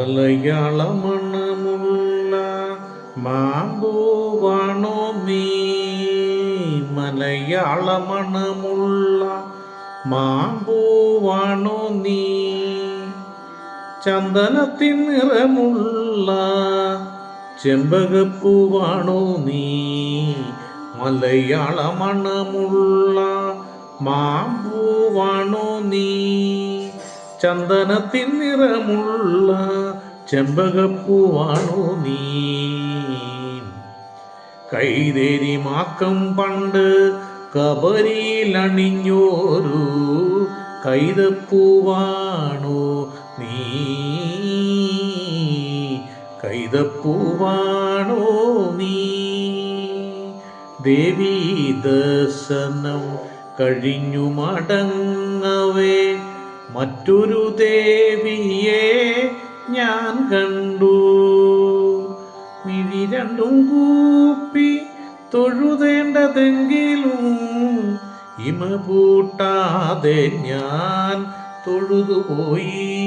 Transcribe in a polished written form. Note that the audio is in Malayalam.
മലയാള മണമുള്ള മാമ്പൂവാണോ നീ? മലയാള മണമുള്ള മാമ്പൂവാണോ നീ? ചന്ദനത്തിൻ നിറമുള്ള ചെമ്പകപ്പൂവാണോ നീ? മലയാള മണമുള്ള മാമ്പൂവാണോ നീ? ചന്ദനത്തിൻ നിറമുള്ള ചെമ്പകപ്പൂവാണോ നീ? കൈതേരി മാക്കം പണ്ട് കബരിയിലണിഞ്ഞോരു കൈതപ്പൂവാണോ നീ? കൈതപ്പൂവാണോ നീ? ദേവീ ദർശനം കഴിഞ്ഞു മടങ്ങവേ മറ്റൊരു ദേവിയെ ഞാൻ കണ്ടു. മിഴി രണ്ടും കൂപ്പി തൊഴുതേണ്ടതെങ്കിലും ഇമ പൂട്ടാതെ ഞാൻ തൊഴുതുപോയി.